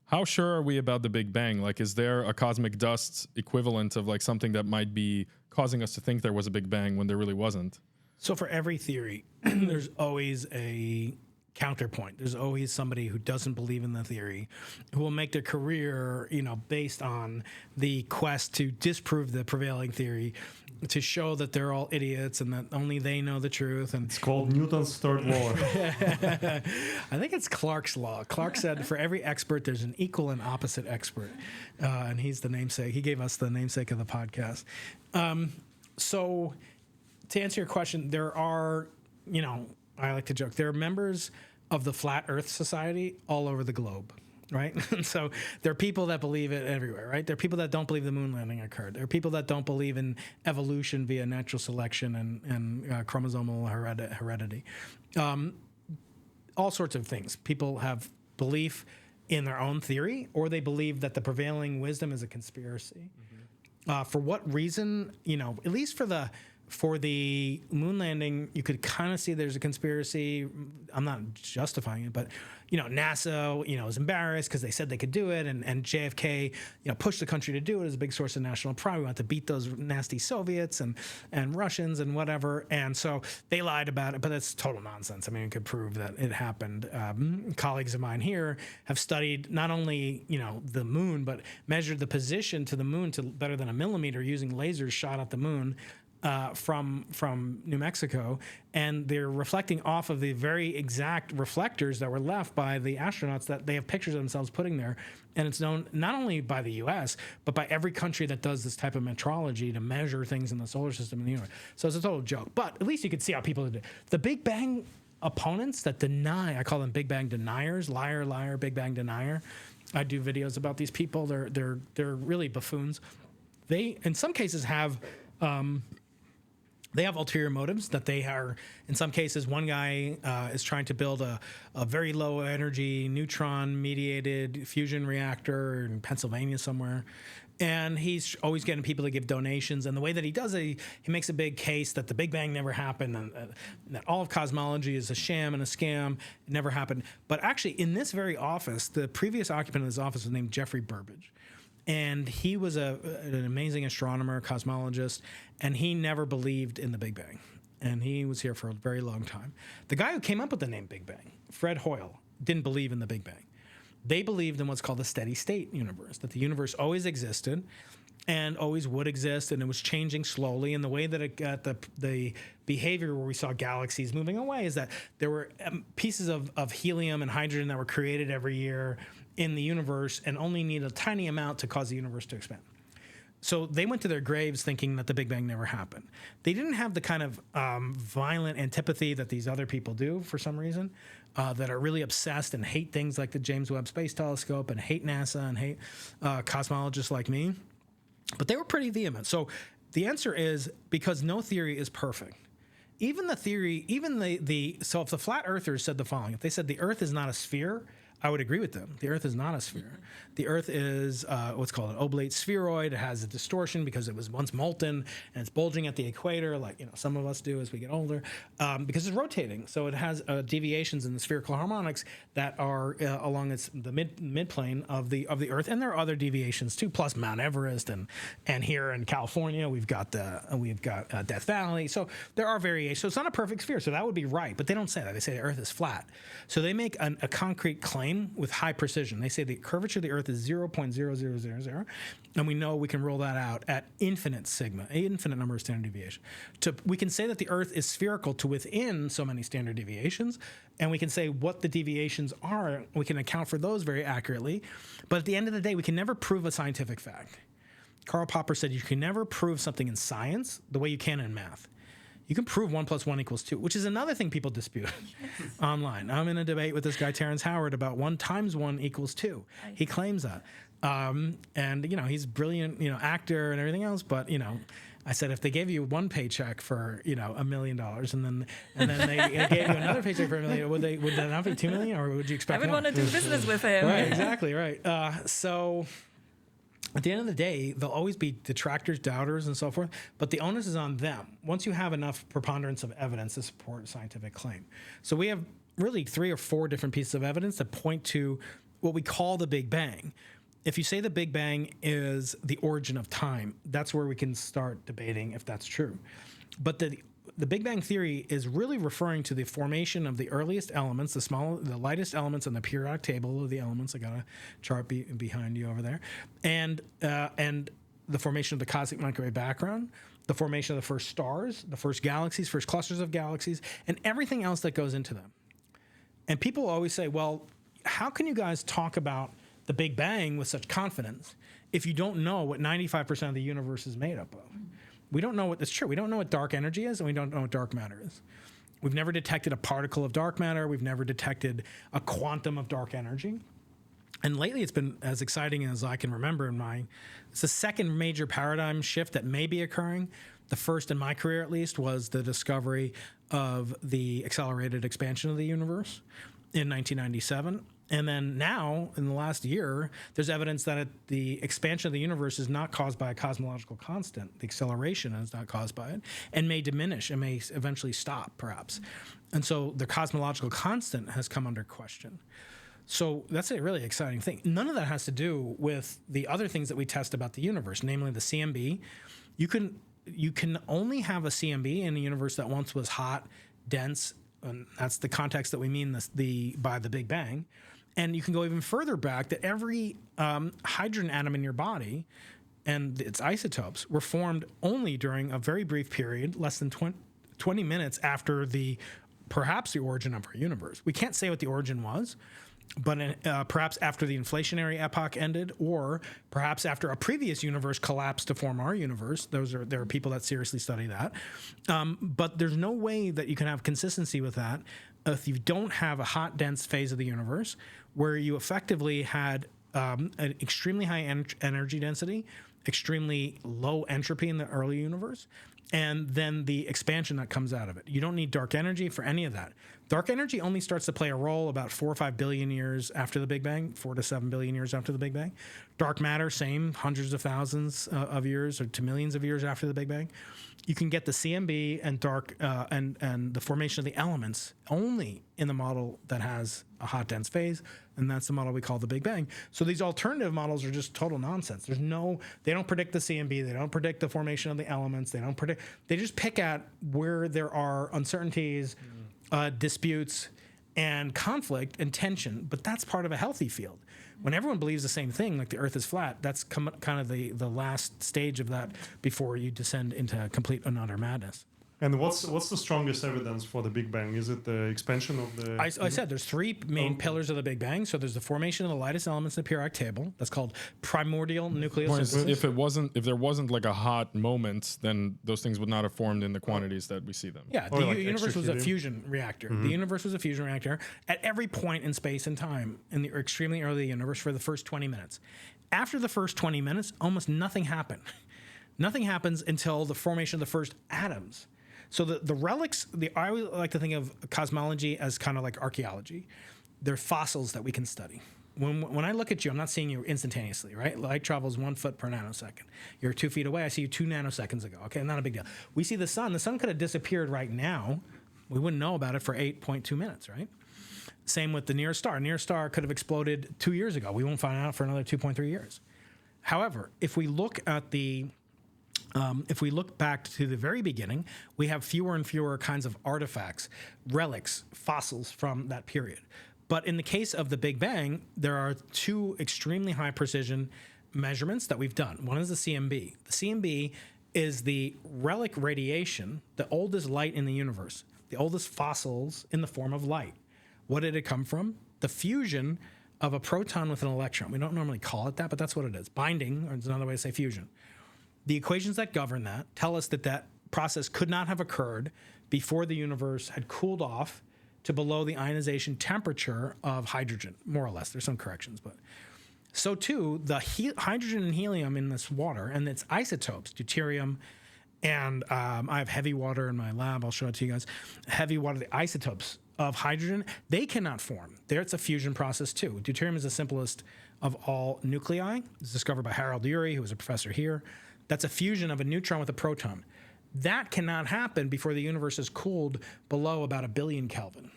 How sure are we about the Big Bang? Like, is there a cosmic dust equivalent of like something that might be causing us to think there was a Big Bang when there really wasn't? So for every theory, there's always a counterpoint. There's always somebody who doesn't believe in the theory, who will make their career, based on the quest to disprove the prevailing theory, to show that they're all idiots and that only they know the truth. And It's called Newton's third law. I think it's Clark's law. Clark said for every expert, there's an equal and opposite expert. And he's the namesake. He gave us the namesake of the podcast. So to answer your question, there are, I like to joke, there are members of the Flat Earth Society all over the globe, right? So there are people that believe it everywhere, right? There are people that don't believe the moon landing occurred. There are people that don't believe in evolution via natural selection and chromosomal heredity. All sorts of things. People have belief in their own theory, or they believe that the prevailing wisdom is a conspiracy. For what reason? At least for the moon landing, you could kind of see there's a conspiracy. I'm not justifying it, but NASA, was embarrassed because they said they could do it, and JFK, pushed the country to do it as a big source of national pride. We want to beat those nasty Soviets and Russians and whatever, and so they lied about it. But that's total nonsense. I mean, it could prove that it happened. Colleagues of mine here have studied not only the moon, but measured the position to the moon to better than a millimeter using lasers shot at the moon. From New Mexico, and they're reflecting off of the very exact reflectors that were left by the astronauts that they have pictures of themselves putting there. And it's known not only by the U.S., but by every country that does this type of metrology to measure things in the solar system and the universe. So it's a total joke. But at least you can see how people do it. The Big Bang opponents that deny, I call them Big Bang deniers, liar, liar, Big Bang denier. I do videos about these people. They're really buffoons. They, in some cases, have... They have ulterior motives that they are, in some cases, one guy is trying to build a very low energy neutron mediated fusion reactor in Pennsylvania somewhere. And he's always getting people to give donations. And the way that he does it, he makes a big case that the Big Bang never happened and that all of cosmology is a sham and a scam. It never happened. But actually, in this very office, the previous occupant of this office was named Jeffrey Burbidge. And he was an amazing astronomer, cosmologist, and he never believed in the Big Bang. And he was here for a very long time. The guy who came up with the name Big Bang, Fred Hoyle, didn't believe in the Big Bang. They believed in what's called the steady state universe, that the universe always existed and always would exist, and it was changing slowly. And the way that it got the behavior where we saw galaxies moving away is that there were pieces of helium and hydrogen that were created every year in the universe and only need a tiny amount to cause the universe to expand. So they went to their graves thinking that the Big Bang never happened. They didn't have the kind of violent antipathy that these other people do for some reason, that are really obsessed and hate things like the James Webb Space Telescope and hate NASA and hate cosmologists like me. But they were pretty vehement. So the answer is because no theory is perfect. Even the theory, so if the flat earthers said the following, if they said the Earth is not a sphere, I would agree with them. The Earth is not a sphere. The Earth is what's called an oblate spheroid. It has a distortion because it was once molten and it's bulging at the equator, like some of us do as we get older, because it's rotating. So it has deviations in the spherical harmonics that are along the midplane of the Earth, and there are other deviations too. Plus Mount Everest and here in California we've got Death Valley. So there are variations. So it's not a perfect sphere. So that would be right, but they don't say that. They say the Earth is flat. So they make a concrete claim with high precision. They say the curvature of the Earth is 0.0000, and we know we can roll that out at infinite sigma, infinite number of standard deviations. We can say that the Earth is spherical to within so many standard deviations, and we can say what the deviations are. We can account for those very accurately, but at the end of the day, we can never prove a scientific fact. Karl Popper said you can never prove something in science the way you can in math. You can prove 1 + 1 = 2, which is another thing people dispute online. I'm in a debate with this guy, Terrence Howard, about 1 × 1 = 2. He claims that. And, he's a brilliant, actor and everything else. But, I said, if they gave you one paycheck for, $1 million and then they gave you another paycheck for $1 million, would that not be $2 million, or would you expect I would more? want to do business with him. Right, exactly, right. So at the end of the day, there'll always be detractors, doubters, and so forth, but the onus is on them once you have enough preponderance of evidence to support a scientific claim. So we have really 3 or 4 different pieces of evidence that point to what we call the Big Bang. If you say the Big Bang is the origin of time, that's where we can start debating if that's true. But the Big Bang theory is really referring to the formation of the earliest elements, the lightest elements on the periodic table of the elements. I got a chart behind you over there, and the formation of the cosmic microwave background, the formation of the first stars, the first galaxies, first clusters of galaxies, and everything else that goes into them. And people always say, well, how can you guys talk about the Big Bang with such confidence if you don't know what 95% of the universe is made up of? We don't know what that's true. We don't know what dark energy is, and we don't know what dark matter is. We've never detected a particle of dark matter. We've never detected a quantum of dark energy. And lately, it's been as exciting as I can remember it's the second major paradigm shift that may be occurring. The first in my career, at least, was the discovery of the accelerated expansion of the universe in 1997. And then now, in the last year, there's evidence that the expansion of the universe is not caused by a cosmological constant. The acceleration is not caused by it, and may diminish and may eventually stop, perhaps. And so the cosmological constant has come under question. So that's a really exciting thing. None of that has to do with the other things that we test about the universe, namely the CMB. You can only have a CMB in a universe that once was hot, dense, and that's the context that we mean by the Big Bang. And you can go even further back that every hydrogen atom in your body and its isotopes were formed only during a very brief period, less than 20 minutes after perhaps the origin of our universe. We can't say what the origin was, but perhaps after the inflationary epoch ended, or perhaps after a previous universe collapsed to form our universe. There are people that seriously study that. But there's no way that you can have consistency with that if you don't have a hot, dense phase of the universe where you effectively had an extremely high energy density, extremely low entropy in the early universe, and then the expansion that comes out of it. You don't need dark energy for any of that. Dark energy only starts to play a role about 4 or 5 billion years after the Big Bang, 4 to 7 billion years after the Big Bang. Dark matter, same, hundreds of thousands of years or to millions of years after the Big Bang. You can get the CMB and dark and the formation of the elements only in the model that has a hot, dense phase, and that's the model we call the Big Bang. So these alternative models are just total nonsense. They don't predict the CMB, they don't predict the formation of the elements, they just pick at where there are uncertainties, disputes, and conflict and tension, but that's part of a healthy field. When everyone believes the same thing, like the Earth is flat, that's kind of the last stage of that before you descend into complete and utter madness. And what's the strongest evidence for the Big Bang? Is it the expansion of the... I said there's three main pillars of the Big Bang. So there's the formation of the lightest elements in the periodic table. That's called primordial nucleosynthesis. If there wasn't like a hot moment, then those things would not have formed in the quantities that we see them. Yeah, the universe was a fusion reactor. Mm-hmm. The universe was a fusion reactor at every point in space and time in the extremely early universe for the first 20 minutes. After the first 20 minutes, almost nothing happened. Nothing happens until the formation of the first atoms. So the relics, I always like to think of cosmology as kind of like archaeology. They're fossils that we can study. When I look at you, I'm not seeing you instantaneously, right? Light travels 1 foot per nanosecond. You're 2 feet away. I see you 2 nanoseconds ago. Okay, not a big deal. We see the sun. The sun could have disappeared right now. We wouldn't know about it for 8.2 minutes, right? Same with the nearest star. Nearest star could have exploded 2 years ago. We won't find out for another 2.3 years. However, if we look back to the very beginning, we have fewer and fewer kinds of artifacts, relics, fossils from that period. But in the case of the Big Bang, there are 2 extremely high precision measurements that we've done. One is the CMB. The CMB is the relic radiation, the oldest light in the universe, the oldest fossils in the form of light. What did it come from? The fusion of a proton with an electron. We don't normally call it that, but that's what it is. Binding, or it's another way to say fusion. The equations that govern that tell us that process could not have occurred before the universe had cooled off to below the ionization temperature of hydrogen, more or less. There's some corrections, but so too, the hydrogen and helium in this water and its isotopes, deuterium, and I have heavy water in my lab. I'll show it to you guys. Heavy water, the isotopes of hydrogen, they cannot form. There, it's a fusion process too. Deuterium is the simplest of all nuclei. It's discovered by Harold Urey, who was a professor here. That's a fusion of a neutron with a proton. That cannot happen before the universe is cooled below about 1 billion Kelvin.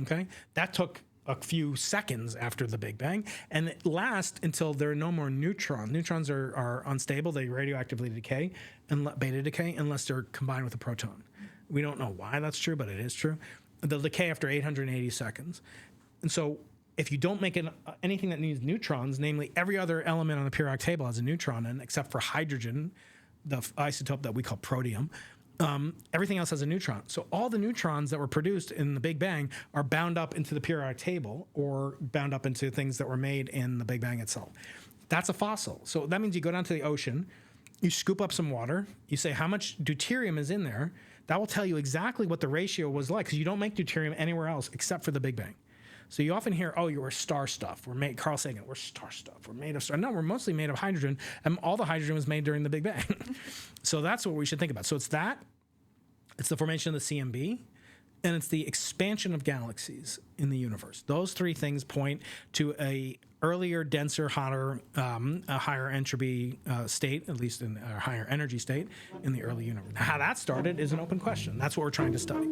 Okay? That took a few seconds after the Big Bang, and it lasts until there are no more neutrons. Neutrons are unstable; they radioactively decay and beta decay unless they're combined with a proton. We don't know why that's true, but it is true. They'll decay after 880 seconds, and so if you don't make anything that needs neutrons, namely every other element on the periodic table has a neutron in, except for hydrogen, the isotope that we call protium. Everything else has a neutron. So all the neutrons that were produced in the Big Bang are bound up into the periodic table or bound up into things that were made in the Big Bang itself. That's a fossil. So that means you go down to the ocean, you scoop up some water, you say how much deuterium is in there. That will tell you exactly what the ratio was like, because you don't make deuterium anywhere else except for the Big Bang. So you often hear, oh, you were star stuff. Carl Sagan, we're star stuff. We're made of star. No, we're mostly made of hydrogen, and all the hydrogen was made during the Big Bang. So that's what we should think about. So it's the formation of the CMB, and it's the expansion of galaxies in the universe. Those three things point to a earlier, denser, hotter, a higher entropy state, at least in a higher energy state in the early universe. How that started is an open question. That's what we're trying to study.